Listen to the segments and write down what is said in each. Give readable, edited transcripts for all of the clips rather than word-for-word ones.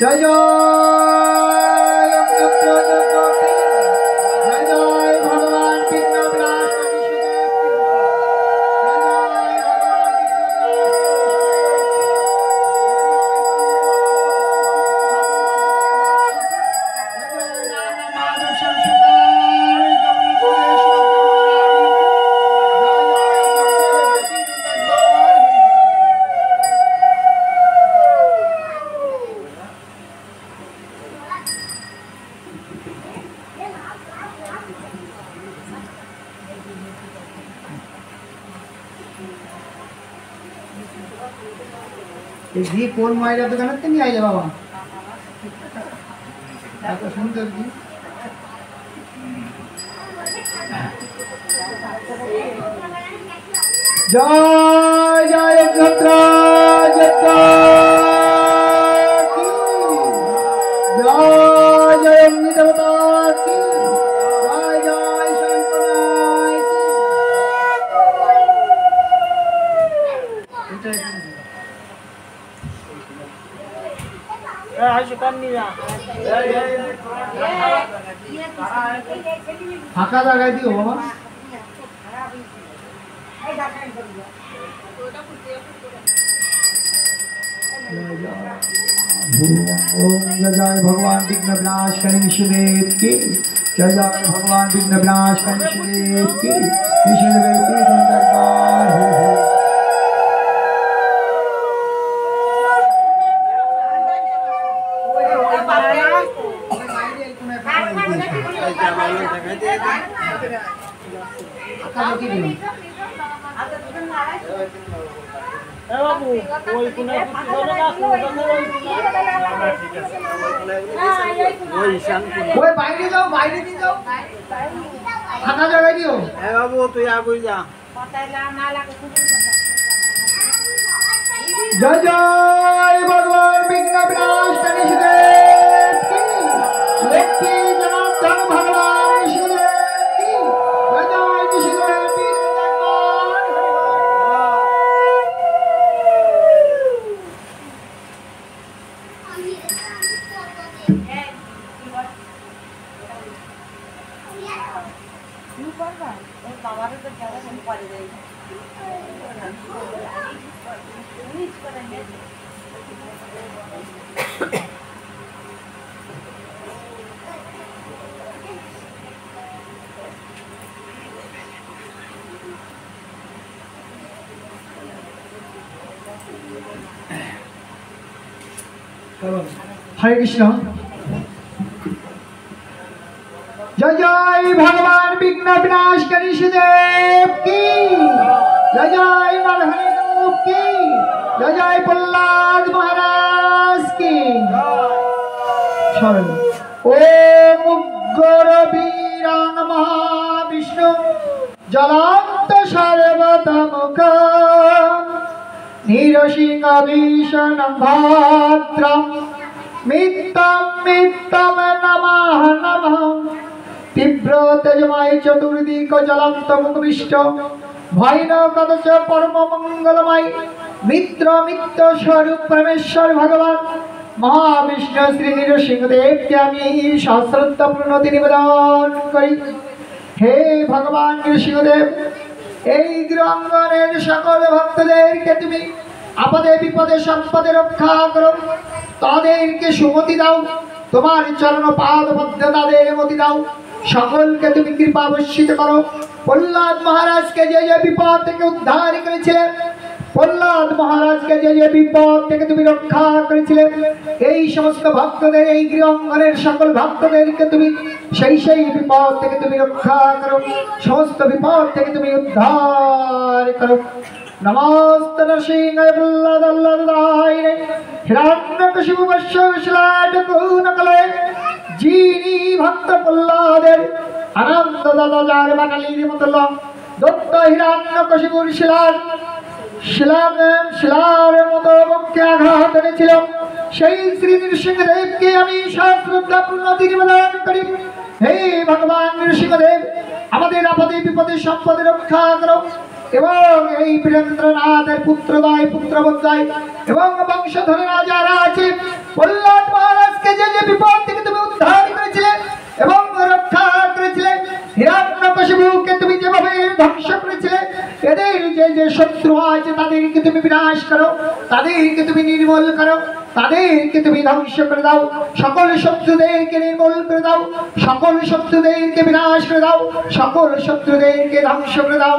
जय जय भगवान विघ्न विनाशकारी घी कोन मायरा दुकानात नाही आले बाबा आता सुंदर घी जय जय छत्रा जत्ता की जय जय अग्नि देवता की जय जय शंकराय की फाका जागा दी हो बाबा ओम जय जय भगवान विघ्न विनाशकारी विष्णुदेव की जय जय भगवान विघ्न विनाशकारी विष्णुदेव की विष्णुदेव की दरबार हो বাইরে যাও বাইরে দিয়ে যাও ফাঁকা জায়গায় দিও বাবু তুই আগুই যা जय जय भगवान विघ्न विनाशकारी विष्णुदेव की लक्ष्मी जनार्दन भगवान विष्णुदेव की जय जय विष्णुदेव की हरे कृष्ण जय जय भगवान विघ्न विनाशकारी विष्णुदेव की जय जय नरहरि रूप की जय जय प्रहलाद महाराज की ओम उग्र वीरान महाविष्णु जलांत सर्वतमुख नीरसिंह भीषणं भद्रं मित्तं मित्तं नमः नमः तीव्र तेजमय चतुर्दिक जलांतमुखविष्ट भैरवकवच परम मंगलमय मित्र मित्र स्वरूप परमेश्वर भगवान महाविष्णु श्री नृसिंहदेव के आमी सहस्रता प्रणति निवेदन करी हे भगवान नृसिंहदेव এই গ্রাঙ্গনের সকল ভক্তদেরকে তুমি আপদে বিপদে সম্পদে রক্ষা করো তাদেরকে সুমতি দাও তোমার চরণ পাদ পদ্মে তাদের মতি দাও সকলকে তুমি কৃপা বর্ষিত করো প্রহ্লাদ মহারাজকে যে যে বিপদ থেকে উদ্ধার করেছিলে প্রহ্লাদ মহারাজকে যে যে বিপদ থেকে তুমি রক্ষা করেছিলে এই সমস্ত ভক্তদের এই গৃহাঙ্গনের সকল ভক্তদেরকে তুমি সেই সেই বিপদ থেকে তুমি রক্ষা করো সমস্ত বিপদ থেকে তুমি উদ্ধার করো नमोस्तु नरसिंहाय प्रह्लादाय हिरण्यकशिपु वश्यशिलाटकूनकलये যিনি ভক্ত প্রহ্লাদের আনন্দদাতা যার বাঙালির মতল দত্ত হিরণ্যকশিপুর শিলার মতো বক্ষে আঘাত এনেছিল সেই শ্রী নৃসিংহদেবকে আমি সশ্রদ্ধাপূর্ণ নিবেদন করি। হে ভগবান নৃসিংহদেব, আমাদের আপদে বিপদে সম্পদে রক্ষা করো এবং এই বীরেন্দ্রনাথের পুত্রদ্বয় পুত্রবদ্বয় এবং বংশধরেরা যারা আছে প্রহ্লাদ মহারাজকে যে যে বিপদ থেকে তুমি উদ্ধার করেছিলে এবং রক্ষা করেছিলে, হিরণ্যকশিপুকে তুমি যেভাবে ধ্বংস করেছিলে, এদের যে যে শত্রু আছে তাদেরকে তুমি বিনাশ করো, তাদেরকে তুমি নির্মূল করো, তাদেরকে তুমি ধ্বংস করে দাও। সকল শত্রুদেরকে নির্মূল করে দাও, সকল শত্রুদেরকে বিনাশ করে দাও, সকল শত্রুদেরকে ধ্বংস করে দাও,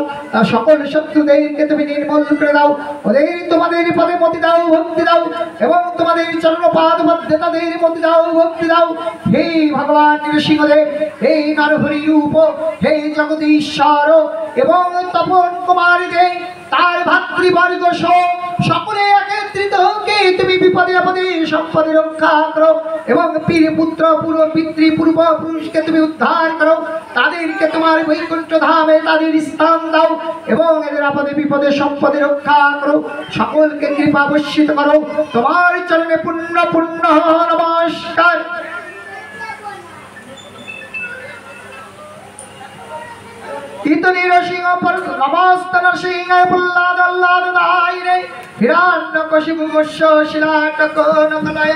সকল শত্রুদেরকে তুমি নির্মূল করে দাও। ওদের তোমাদের পদে মতি দাও, ভক্তি দাও এবং তোমাদের চরণপাদ মধ্যে তাদের মতি দাও, ভক্তি দাও। হে ভগবান নৃসিংহদেব, হে নরহরি রূপ, হে জগদীশ্বর এবং তপন কুমার দেব তার ভাতৃবর্গ সকলে একত্রিত কে তুমি বিপদে আপদে সম্পদে রক্ষা করো এবং পীর পুত্র পূর্ব পিতৃ পূর্বপুরুষকে তুমি উদ্ধার করো, তাদেরকে তোমার বৈকুণ্ঠ ধামে তাদের স্থান দাও এবং এদের আপদে বিপদে সম্পদে রক্ষা করো, সকলকে কৃপা বর্ষিত করো। তোমার চরণে পুণ্য পুণ্য নমস্কার। ইতনি নরসিংহ নমস্ত নরসিংহায় প্রহ্লাদায় হিরণ্যকশিপু বস্য শিলাটকনকলয়ে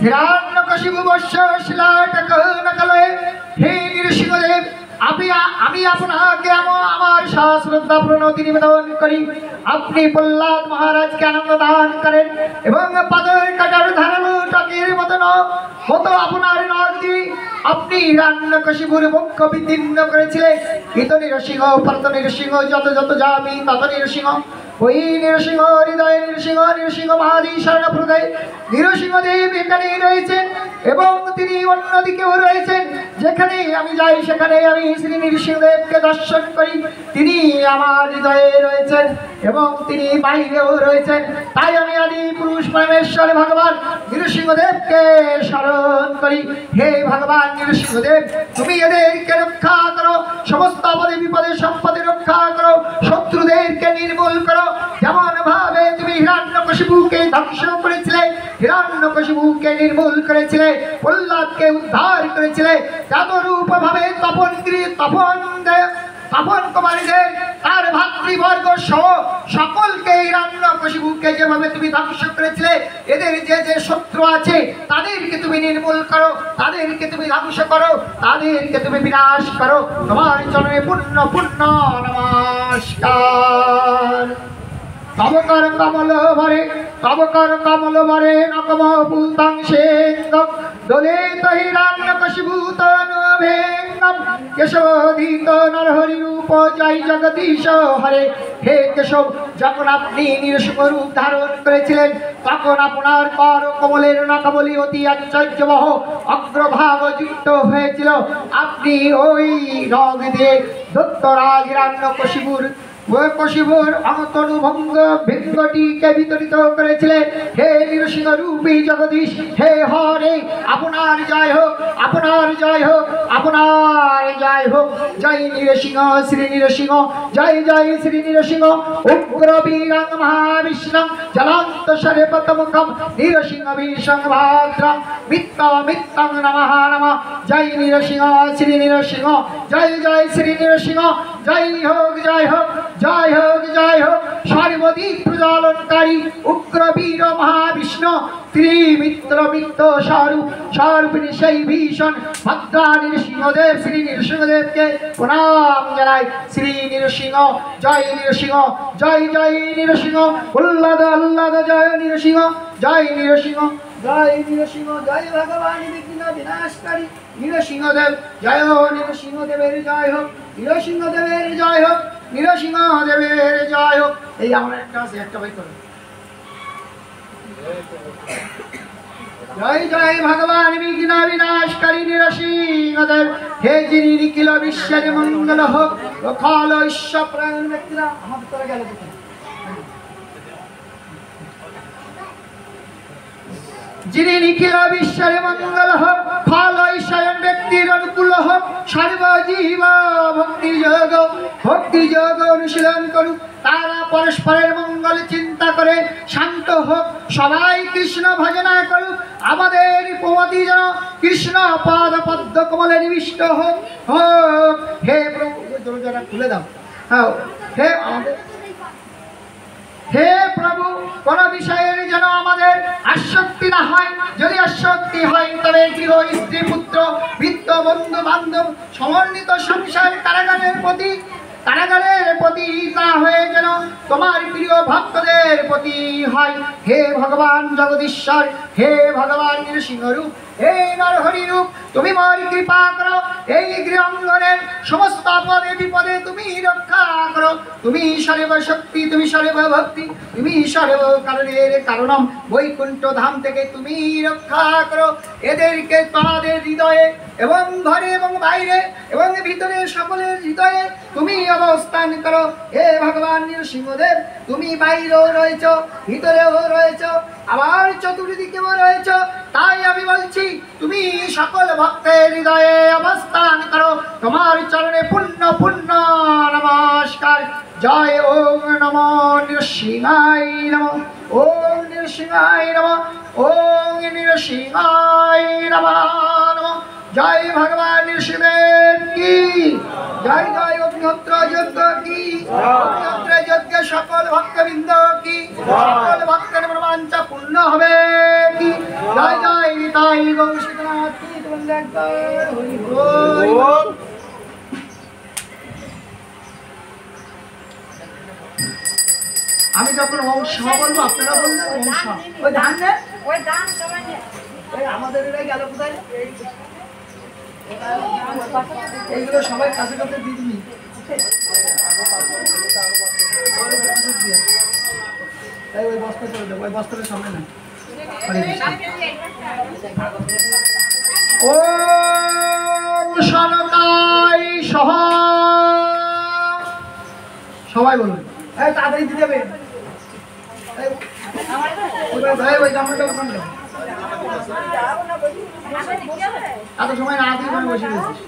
হিরণ্যকশিপু বস্য শিলাটকনকলয়ে। হে নৃসিংহদেব, আমি আপনাকে আমার সশ্রদ্ধা প্রণতি নিবেদন করি। আপনি প্রহ্লাদ মহারাজকে আনন্দ দান করেন এবং পাদের কাটার ধারালো টাকের মতো আপনার নখ দিয়ে আপনি হিরণ্যকশিপুর বক্ষ বিদীর্ণ করেছিলেন। ইত নৃসিংহ পরত নৃসিংহ যত যত যাবি তত নৃসিংহ। ওই নৃসিংহ হৃদয় নৃসিংহ নৃসিংহ মহাদি শরণপ্রদায় নৃসিংহদেব এখানে রয়েছেন এবং তিনি অন্যদিকেও রয়েছেন। যেখানে আমি যাই সেখানে আমি শ্রী নৃসিংহদেবকে দর্শন করি। তিনি আমার হৃদয়ে রয়েছেন এবং তিনি বাইরেও রয়েছেন। তাই আমি আদি পুরুষ পরমেশ্বর ভগবান নৃসিংহদেবকে স্মরণ করি। হে ভগবান নৃসিংহদেব, তুমি এদেরকে রক্ষা করো, সমস্ত আপদে বিপদে সম্পদে রক্ষা করো, শত্রুদেরকে নির্মূল করো। যেমন ভাবে তুমি হিরণ্যকশিপুকে ধ্বংস করেছিলে, হিরণ্যকশিপুকে নির্মূল করেছিলে, প্রহ্লাদকে উদ্ধার করেছিলে, যতরূপ ভাবে তপন কুমারীদের তার ভাতৃবর্গ সহ সকলকে হিরণ্যকশিপুকে যেভাবে তুমি ধ্বংস করেছিলে, এদের যে যে শত্রু আছে তাদেরকে তুমি নির্মূল করো, তাদেরকে তুমি ধ্বংস করো, তাদেরকে তুমি বিনাশ করো। তোমার চরণে পুণ্য পুণ্য নমস্কার। তবকর কমল ভরে নকম পুতাংশেঙ্গম দোলেত হিরণ্যকশিপুতনুভেঙ্গম কেশবধীত নরহরি রূপ জয় জগদীশ হরে। হে কেশব, যখন আপনি নৃসিংহ রূপ ধারণ করেছিলেন তখন আপনার কর কমলের নকবলি অতি আশ্চর্যবহ অগ্রভাগ যুক্ত হয়েছিল। আপনি ওই নখ দিয়ে দত্তরাজ হিরণ্যকশিপুর অন্তনুভঙ্গ ভিঙ্গটিকে বিতরিত করেছিলেন। হে নৃসিংহ রূপী জগদীশ, হে হরে, আপনার জয় হোক, আপনার জয় হোক, আপনার জয় হোক। জয় নৃসিংহ শ্রী নৃসিংহ, জয় জয় শ্রী নৃসিংহ। উগ্র বীরং মহাবিষ্ণং জলান্ত শরপতমুখম নৃসিংহ ভীষং ভাদ্রং মিত্তং নমঃ নমঃ। জয় নৃসিংহ শ্রী নৃসিংহ, জয় জয় শ্রী নৃসিংহ, জয় হোক, জয় হোক, জয় হোক, জয় হোক। সর্বদিক প্রজ্বলনকারী উগ্র বীর মহাবিষ্ণু ত্রিমিত্র মিত্র স্বরূপ সেই ভীষণ ভদ্রা নৃসিংহদেব শ্রী নৃসিংহদেবকে প্রণাম জানাই। শ্রী নৃসিংহ, জয় নৃসিংহ, জয় জয় নৃসিংহ। উল্লাদ আহ্লাদ জয় নৃসিংহ, জয় নৃসিংহ, জয় নৃসিংহ। জয় ভগবান বিঘ্ন বিনাশকারী নৃসিংহদেব, জয় নৃসিংহদেবের জয় হোক, নৃসিংহদেবের জয় হোক, নৃসিংহদেবের জয় হোক। এই আমরা একটা আছে, একটা বই করো। জয় জয় ভগবান বিঘ্ন বিনাশকারী নিরসিংহদেব। হে যিনি নিখিল বিশ্বের মঙ্গল হোক, অখল ঈশ্বরপ্রাণ ব্যক্তিরা হাত করে গেল। যিনি নিখিল বিশ্বের মঙ্গল হোক, ফল ঈশ্বর ব্যক্তির অনুকূল হোক, সর্বজীব ভক্তি যোগ অনুশীলন করুক। তারা পরস্পরের মঙ্গল চিন্তা করে শান্ত হোক, সবাই কৃষ্ণ ভজনা করুক। আমাদের প্রমতি যেন কৃষ্ণ পাদ পদ্ম কমলে নিবিষ্ট হোক। হে প্রভু, দরজাটা খুলে দাও। হে আমাদের হে প্রভু, কোন বিষয়ের যেন আমাদের আসক্তি না হয়। যদি আসক্তি হয় তবে গৃহ স্ত্রী পুত্র বৃত্ত বন্ধু বান্ধব সমন্বিত সংসার কারাগারের প্রতি না হয়ে যেন তোমার প্রিয় ভক্তদের প্রতি হয়। হে ভগবান জগদীশ্বর, হে ভগবান নৃসিংহরূপ, হে নরহরি রূপ, তুমি মোর কৃপা করো। এই গৃহাঙ্গনের সমস্ত আপদে বিপদে তুমি রক্ষা করো। তুমি সর্বশক্তি, তুমি সর্বভক্তি, তুমি সর্ব কারণের কারণম। বৈকুণ্ঠ ধাম থেকে তুমি রক্ষা করো এদেরকে। তাদের হৃদয়ে এবং ঘরে এবং বাইরে এবং ভিতরে সকলের হৃদয়ে তুমি অবস্থান করো। হে ভগবান নৃসিংহদেব, তুমি বাইরেও রয়েছ, ভিতরেও রয়েছ, আবার চতুর্দিকেও রয়েছ। তাই আমি বলছি, তুমি সকল ভক্তের হৃদয়ে অবস্থান করো। তোমার চরণে পুণ্য পুণ্য নমস্কার। জয় ওম নমো নৃসিংহায় নমঃ, ওম নৃসিংহায় নমঃ, ওম নৃসিংহায় নমঃ। জয় ভগবান নৃসিংহদেব কি জয়। জয় অগ্নিহোত্র যজ্ঞ কি, অগ্নিহোত্র যজ্ঞে সকল ভক্তবৃন্দ কি, সকল ভক্তের মনোবাঞ্ছা পূর্ণ হবে কি। জয় জয় নিতাই গৌর সীতানাথ কি। আমি যখন ওম শাহ বলবো আপনারা বলবেন ওম শাহ। ওই ধান নেন, ওই ধান সবাই নেন। আমাদের এরাই গেল কোথায়? এইগুলো সবাই কাছে কাছে দিয়ে দিবি। ওই বস্তা চলে দেবো, ওই বস্তার সামনে না। ওম সনকাই সহ, সবাই বলুন। তাড়াতাড়ি দিতে যাবে। ওই গামলাটা ওখানে দাও। এত সময় না দিয়ে ওখানে বসে রয়েছিস।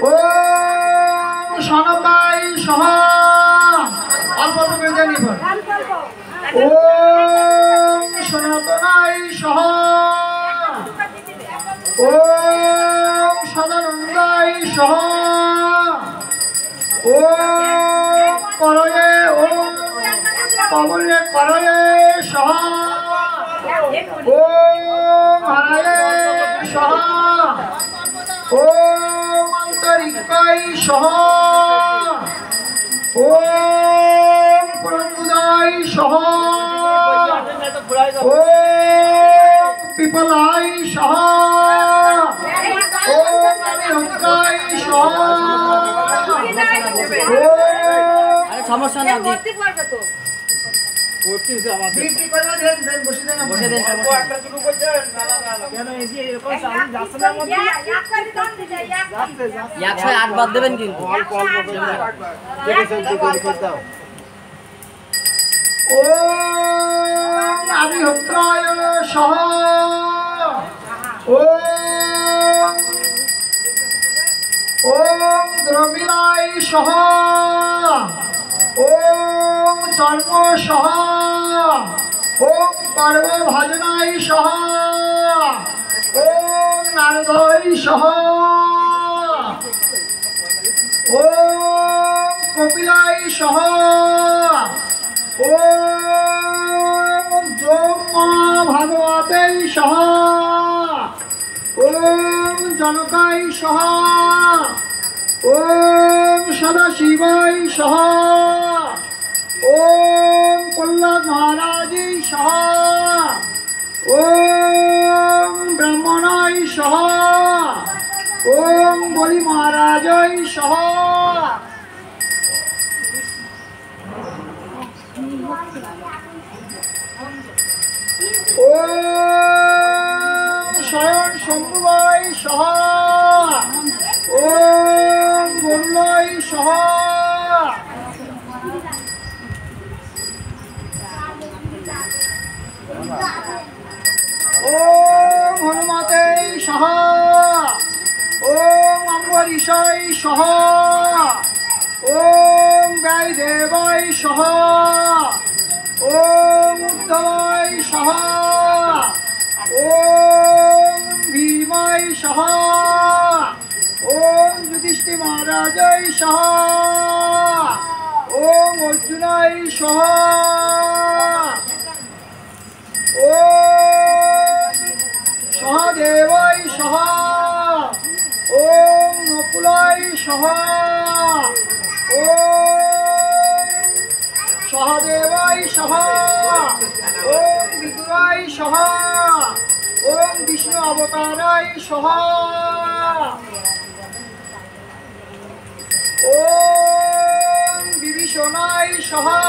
ওম সনকাই সহ, অল্প অল্প করে জানি। ওম সনাতনাই সহ, ওম সদানন্দাই সহ, ওম করয়ে, ওম কমলে করয়ে সহ, ওম হরায়ে সহ, ওম অন্তরিকাই সহ, ওম প্রমুদাই সহ, ওম পিপলাই সহ, ওম অনিহঙ্কাই সহ, সমস্যা না একশো 8 বাদ দেবেন কিন্তু। ওম আদিহোত্রায় সহ, ওম দ্রবিলাই সহ, ওম চর্ম সহ, ওম পার্ব ভাজনাই সহ, ওম নারদই সহ, ওম কপিলাই সহ, ওম ব্রহ্মা ভাগবতেই সহ, ওম জনকাই সহ, ওম সদাশিবাই সহ, ওম প্রহ্লাদ মহারাজই সহ, ওম ব্রাহ্মণাই সহ, ওম বলি মহারাজই সহ। ওম শয়ন শম্ভুবৈ সহা ওম গরুড়ৈ সহা ওম হনুমতেই সহা ওম অম্বরীশৈ সহা ওম গাইদেবৈ সহা ওম উদ্ধবৈ সহা ওম ভীমৈ সহা ওম যুধিষ্ঠির মহারাজৈ সহা ওম অর্জুনৈ সহা ওম সহদেবৈ সহা ওম নকুলৈ সহা ওম সহদেবৈ সহা ওম বিদুরৈ সহা ওম বিষ্ণু অবতারৈ সহা ওম বিভীষণৈ সহা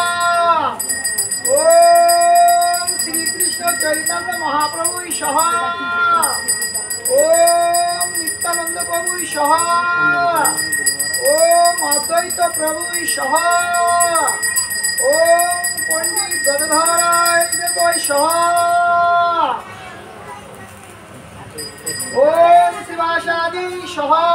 ওম শ্রীকৃষ্ণ চৈতন্য মহাপ্রভুই সহা ওম নিত্যানন্দ প্রভুই সহা ওম অদ্বৈত প্রভুই সহা ওম পণ্ডিত গদাধরায় দেবৈ সহা ওম শিবাসাদি সহা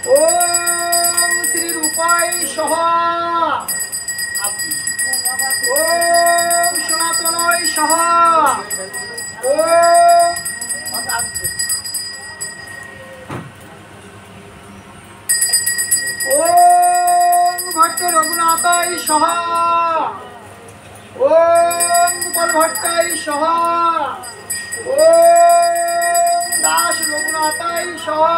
ওম শ্রী রূপাই সহা ওম সনাতনৈ সহা ওম ভট্ট রঘুনাথৈ সহা ওম গোপাল ভট্টৈ সহা ওম দাস রঘুনাথৈ সহা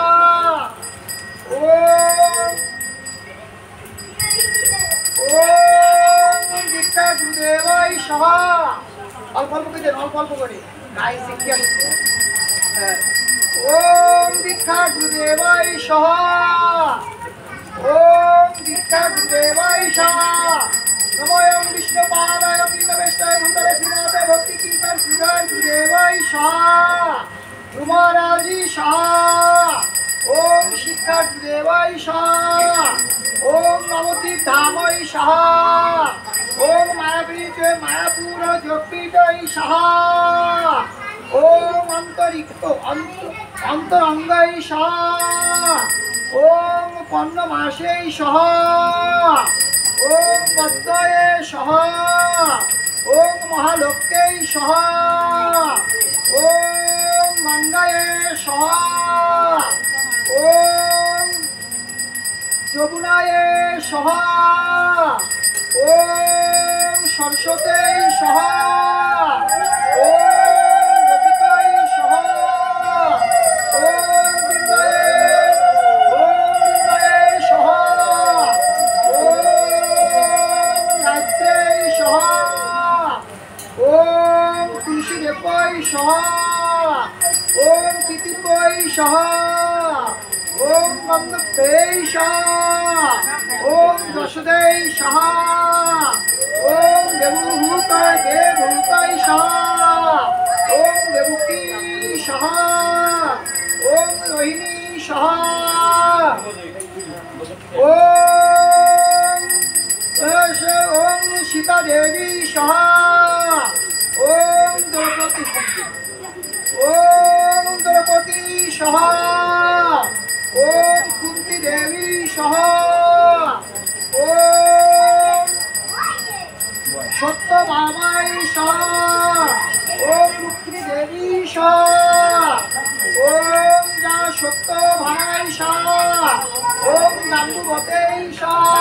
ওম দীক্ষা গুরুদেবৈ সহা অল্প অল্প করে অল্প অল্প করে গায়ে শিখে আসছে ওম দীক্ষা গুরুদেবৈ সহা ওম দীক্ষা গুরুদেবৈ সহা নমোয়ং বিষ্ণুপাদায় কৃষ্ণবেষ্টায় ভূতলে শ্রীমতে ভক্তি কীর্তন সুধর গুরুদেবৈ সহা রুমারাজি সহা ওম শিক্ষা গুরুদেবৈ সহা ওম নবদ্বীপ ধামৈ সহা ওম মায়াপুরীতে মায়াপুর যোগপীঠৈ সহা ওম অন্তরঙ্গৈ সহা ওম পণ্যমাসৈ সহা ওম পদ্ময়ে সহা ওম মহালক্ষ্যৈ সহা ওম গঙ্গায়ে সহা ওম যমুনায়ে সহা ওম সরস্বতী সহা ওম গোপিকায় সহা ওম বিন্দায়ে সহা ওম গায়ত্রী সহা ওম তুলসী দেবৈ সহা ওম কীর্তিবৈ সহা ওম গন্ধর্বৈ সহা ওম যশোদৈ সহা ওম দেবভূতৈ সহা ওম দেবকী সহা ওম রোহিণী সহা ওম সীতা দেবী সহা ওম দ্রৌপদী সহা ওম কুন্তি দেবী সহা ওম সত্যভামাই সহা ওম রুক্মিণী দেবী সহা ওম যা সত্যভামাই সহা ওম গাঙ্গুবতৈ সহা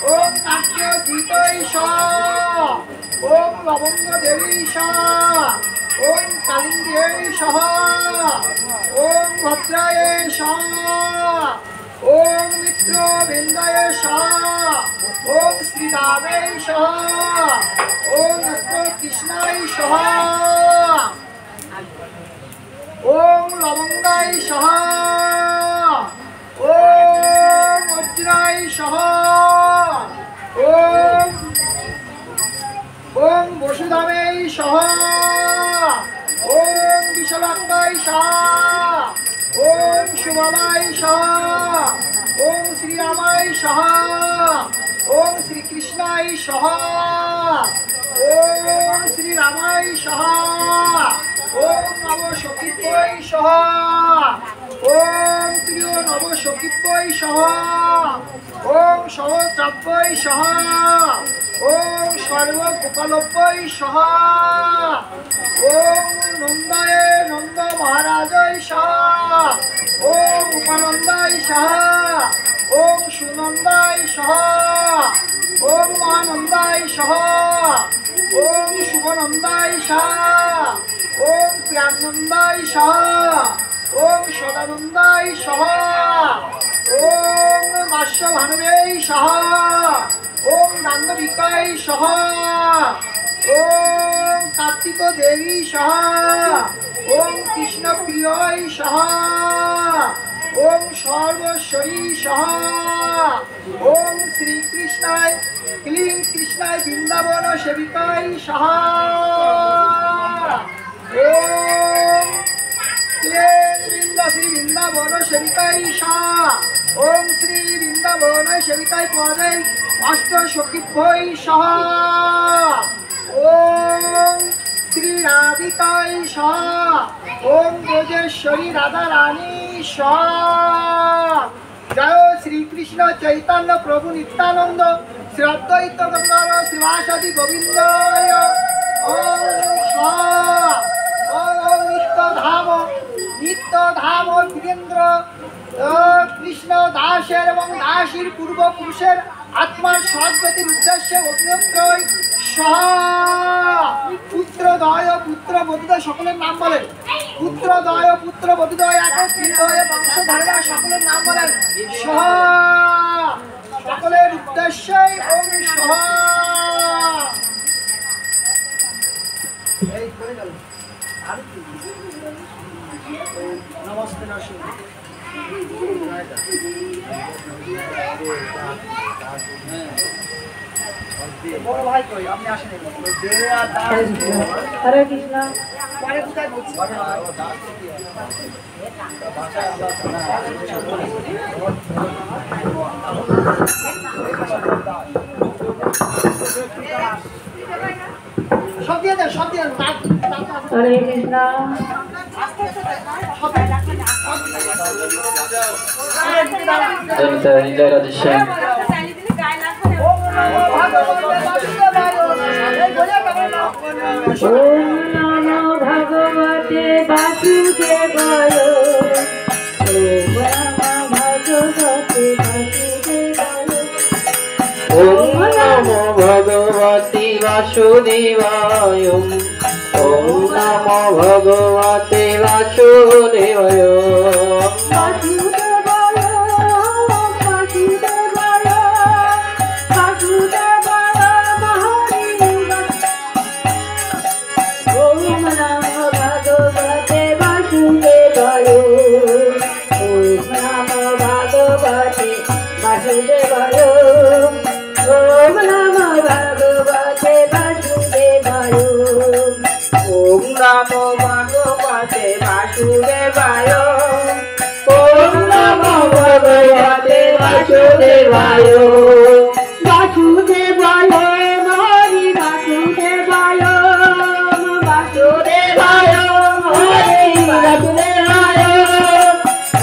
ওম নাট্যজিতৈ সহা ওম লবঙ্গ দেবী সহা ওম কালিন্দী সহা ওম ভদ্রায়ে সহা ওম मित्रवृन्दाय स्वाहा ॐ श्रीरामाय स्वाहा ॐ कृष्णाय स्वाहा ॐ लवङ्गाय स्वाहा ॐ वज्राय स्वाहा ॐ वसुधाय स्वाहा ॐ विशालाक्षाय स्वाहा ॐ शुभमाय स्वाहा ॐ श्रीरामाय स्वाहा ॐ श्रीकृष्णाय स्वाहा ॐ श्रीरामाय स्वाहा ॐ नवसखीभ्यै स्वाहा ॐ प्रिय नवसखीभ्यै स्वाहा ॐ सहस्राभ्यै स्वाहा ॐ सर्वगोपालभ्यै स्वाहा ॐ नन्दाय नन्द महाराजाय स्वाहा ॐ उपानन्दाय स्वाहा ॐ सुनन्दाय स्वाहा ॐ महानन्दाय स्वाहा ॐ शुभनन्दाय स्वाहा ॐ प्रियानन्दाय स्वाहा ॐ सदानन्दाय स्वाहा ॐ मास्यभानुवे स्वाहा ॐ गान्धर्विकाय स्वाहा ॐ कार्तिक देवी स्वाहा ॐ कृष्णप्रियाय स्वाहा ॐ सर्वश्वरी स्वाहा ॐ श्रीकृष्णाय क्लीं कृष्णाय वृन्दावन सेविकाय स्वाहा ॐ श्री वृंदावन सेविकाय स्वाहा ॐ श्री वृंदावन सेविकाय पदे अष्ट सखीभ्यै स्वाहा ॐ श्री राधिकाय स्वाहा ॐ ब्रजेश्वरी राधा रानी स्वाहा जय श्री कृष्ण चैतन्य प्रभु नित्यानंद श्री अद्वैत गंगाधर श्रीवासादि गोविंदाय ॐ स्वाहा ॐ नित्य धाम वीरेन्द्र कृष्ण दासेर एवं दासीर पूर्वपुरुषेर आत्मार सद्गतिर उद्देश्य अग्निहोत्रय स्वाहा पुत्रद्वय पुत्रवधूद्वय सकलेर नाम बोलेन पुत्रद्वय पुत्रवधूद्वय एकत्रित हये वंशधारेरा सकलेर नाम बोलेन स्वाहा सकलेर उद्देश्ये ओम स्वाहा এই করে গেল আর नमस्ते नरसिंह বড় ভাই কই আপনি আসেন হরে কৃষ্ণ পরে কোথায় বলছি সব দিয়ে দেন হরে কৃষ্ণ জয় রাধেশ্যাম ওম নমো ভগবতে বাসুদেবায় ওম নমো ভগবতে বাসুদেবায় ওম নমো ভগবতে বাসুদেবায় ওম নমো ভগবতে বাসুদেবায় नमो भगवते वासुदेवाय ओम नमो भगवते वासुदेवाय वासुदेवाय हरि वासुदेवाय वासुदेवाय हरि वासुदेवाय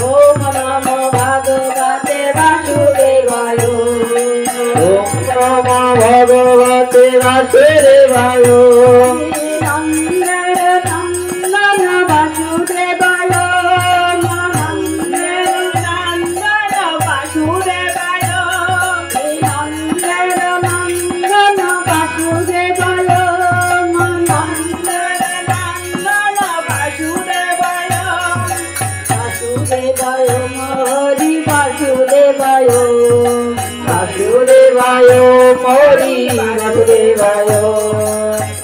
ओम नमो भगवते वासुदेवाय ओम नमो भगवते वासुदेवाय वासुदेवाय বাসুদেবায় বাসুদেবায় হরি বাসুদেবায়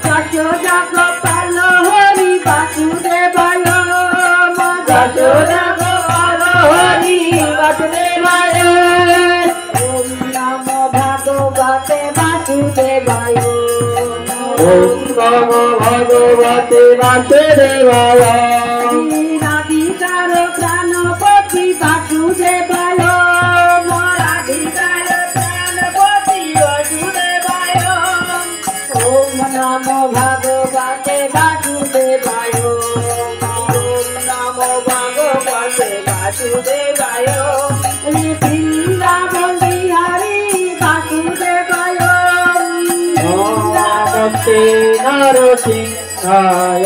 যশোদা গোপাল হরি বাসুদেবায় যশোদা গোপাল হরি বাসুদেবায় ওম নমো ভগবতে বাসুদেবায় ওম নমো ভগবতে বাসুদেবায় রাধিকার প্রাণপতি বাসুদেবায় রাধিকার প্রাণপতি বাসুদেবায় ওম নমো ভগবতে বাসুদেবায় ওম নমো ভগবতে বাসুদেবায় বৃন্দাবন বিহারী বাসুদেবায় নমস্তে নরসিংহায়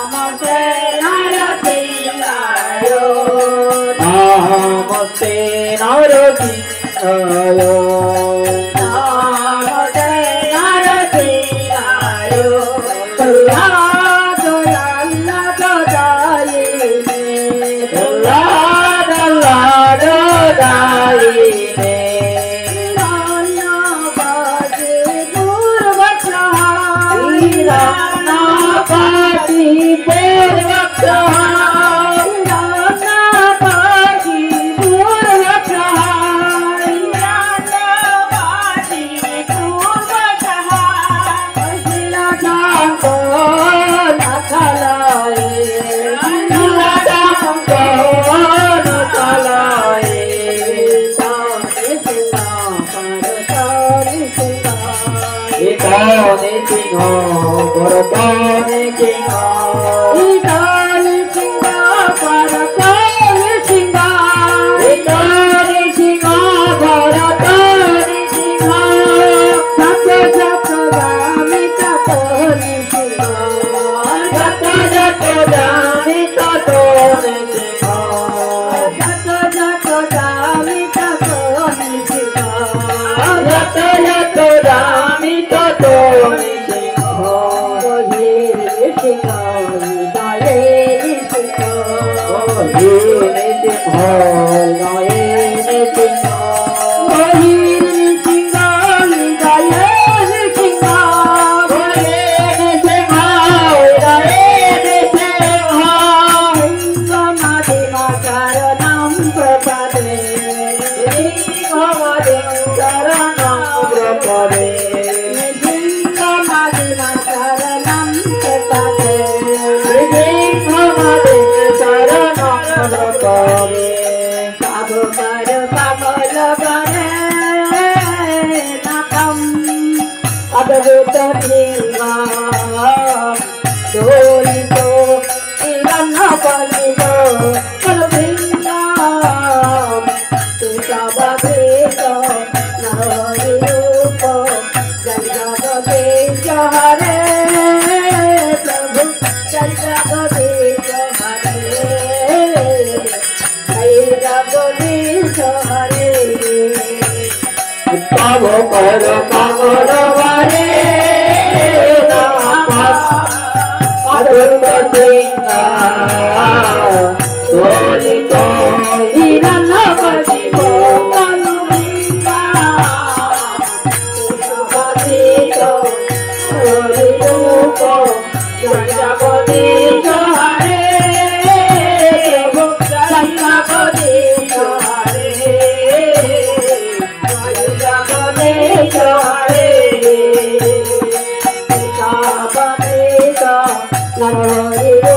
নমস্তে নরসিংহায় নমস্তে নরসিংহায় নমস্তে নরসিংহায় দয়া দয়াল্লা দয়ালিনে দল্লা দল্লা দদাইনে নানাবাজে পূর্বছাই নানাবাজি পূর্বছাই নানাবাজি পূর্বছাই নানাবাজি পূর্বছাই শিলাদাঙ্গো নাখালায় শিলাদাঙ্গো নাখালায় ইকানে সিংহ বরদানে সিংহ ইকানে সিংহ বরদানে সিংহ ইকানে সিংহ বরদানে সিংহ যত যত দামি ততনে সিংহ যত যত দামি তত সিংহ যত যত দামি ততনে সিংহ যত যত দামি তত সিংহ সিংহ দলে সিংহ হীনে সিংহ নয়নে সিংহ মহির সিংহ দলে সিংহ হীনে সিংহ নয়নে সিংহ মাঝে মাতার নাম প্রপাদে করে মাঝে মাতার নাম প্রপাদে পাবর পাবল বরে নাম অদ্ভুত প্রেমা দোলিত ইলান বলিত কলবৃন্দা তুষাবেত নরূপ জগতে হরে প্রভু জগতে হরে পাব কর পাগল বারে দোলিত হিরণ্যকশিপ কলুবৃন্দা তুষাবেত নরূপ জগতে হরে প্রভু জগতে হরে জগতে হরে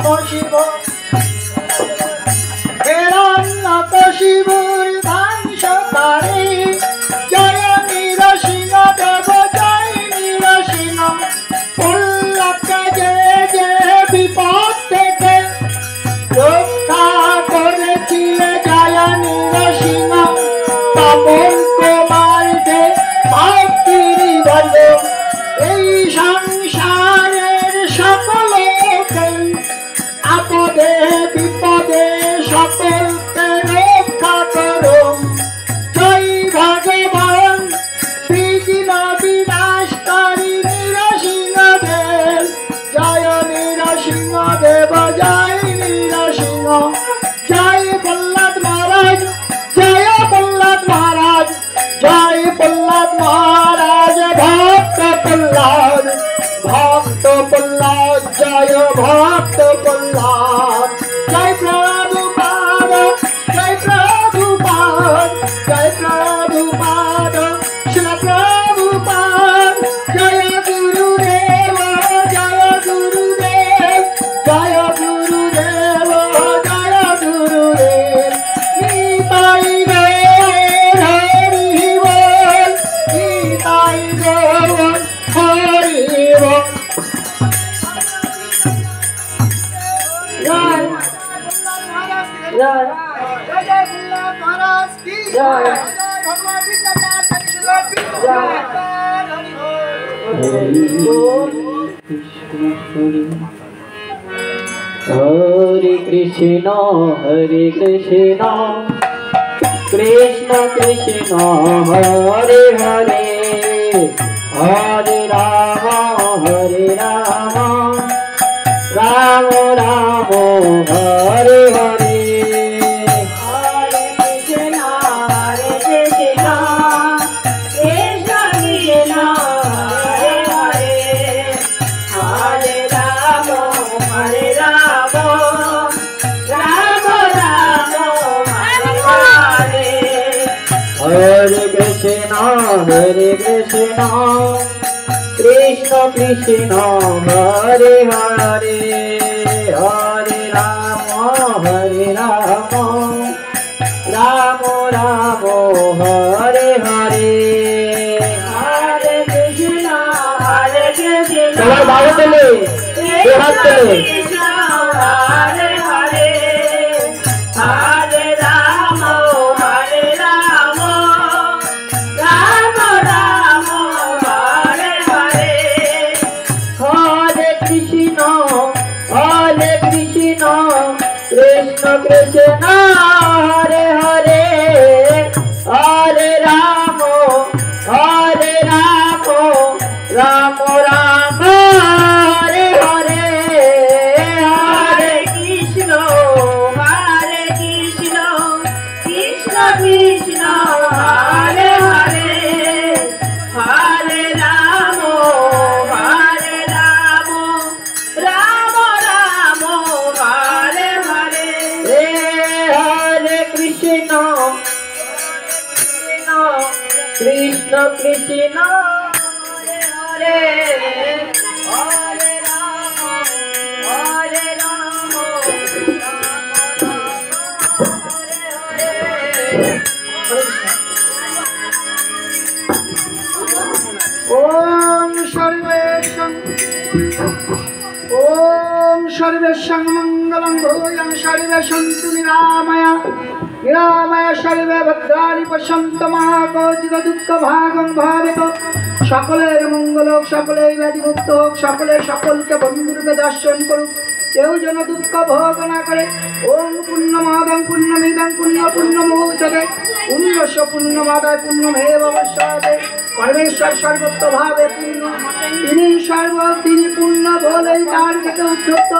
কশিব কশিবুর ধ্বংস করে জয় নিরসিংহ দেব জয় নিরসিংহ প্রহ্লাদকে যে যে বিপদ থেকে রক্ষা করেছিলে জয় নিরসিংহ তপন কুমারকে ভক্তির বল এই সংসারের সকলকে আপদে বিপদে সকলকে রক্ষা করো জয় ভগবান বিঘ্ন বিনাশকারী নৃসিংহ দেব জয় নৃসিংহ দেব জয় নৃসিংহ জয় প্রহ্লাদ মহারাজ জয় প্রহ্লাদ মহারাজ জয় প্রহ্লাদ মহারাজ ভক্ত প্রহ্লাদ জয় ভক্ত প্রহ্লাদ জয় প্রভুপাদ জয় প্রভুপাদ জয় প্রভুপাদ শিল প্রভুপাদ জয় গুরুদেব জয় গুরুদেব জয় গুরুদেব জয় গুরুদেব নিতাই গৌর হরি বল নিতাই গৌর হরি বল Hare Krishna, Hare Krishna, Krishna Krishna, Hare Hare, Hare Rama, Hare Rama, Rama Rama, Hare Hare. Hare Krishna, Hare Krishna, Krishna Krishna, Hare Hare, Hare Rama, Hare Rama, Rama Rama, Hare Hare. Hare Krishna, Hare Krishna, সবাই ভালো চলে হাত চলে Hare Hare, Hare Rama, Hare Rama, Rama Rama, Hare Hare. Hare Krishna, Hare Krishna, Krishna Krishna, Hare Hare, Hare Rama, Hare Rama, Rama Rama, Hare Hare. Hare Krishna, Hare Krishna, Krishna Krishna, Hare Hare, Hare Rama, Hare Rama, Rama Rama, Hare Hare. Hare Krishna, Krishna Krishna, Hare Hare, Hare Rama, Hare Rama, ओम सर्वेशं मंगलं भूयं सर्वे सन्तु निरामया निरामया सर्वे भद्राणि पश्यन्तु मा कश्चित् दुःखभागं भवेत् সকলের মঙ্গল হোক সকলেই ব্যাধিমুক্ত হোক সকলে সকলকে বন্ধুরূপে দর্শন করুক কেউ যেন দুঃখ ভোগ না করে ওম পুণ্যমাদং পুণ্যমিদং পুণ্য পুণ্যমুহূর্তে পুণ্যস্য পুণ্যমাদায় পুণ্যমেব অবশ্যতে পরমেশ্বর সর্বত্রভাবে পূর্ণ তিনি পূর্ণ বলেই তার থেকে উদ্ধৃত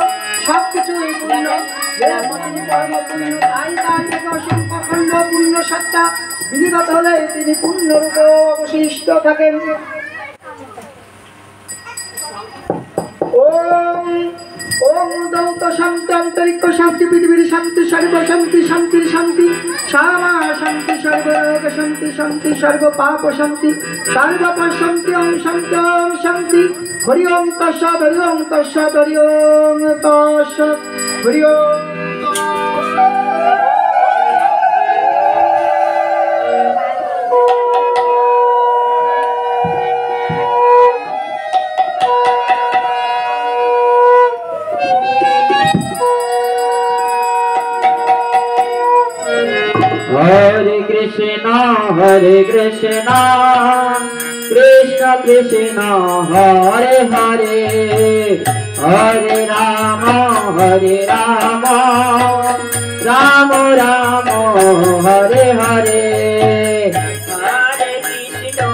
সব কিছুই পূর্ণ তিনি পরম পূর্ণ তাই তার থেকে অসংখ্য খণ্ড পূর্ণ সত্তা বিধিগত হলে তিনি পূর্ণরূপে অবশিষ্ট থাকেন। ওম ওম দৌত শান্তি অন্তরিক্ষ শান্তি পৃথিবীর শান্তি সর্ব শান্তি শান্তির শান্তি শ্যামা শান্তি সর্বরোগ শান্তি শান্তি সর্ব পাপ শান্তি সর্বপ শান্তি ওম শান্তি ওম শান্তি হরি ওম তৎসৎ হরি ওম তৎসৎ হরি ওম তৎসৎ হরি ওম Hare Krishna, Krishna Krishna, Hare Hare, Hare Rama, Rama Rama, Hare Hare. Hare Krishna,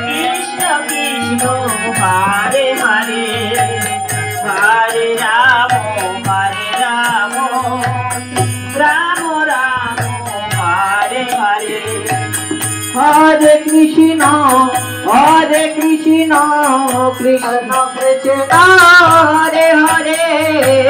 Krishna Krishna, Hare Hare, Hare Rama, Rama Rama, Hare Hare. Hare Krishna, Krishna Krishna, Hare Hare.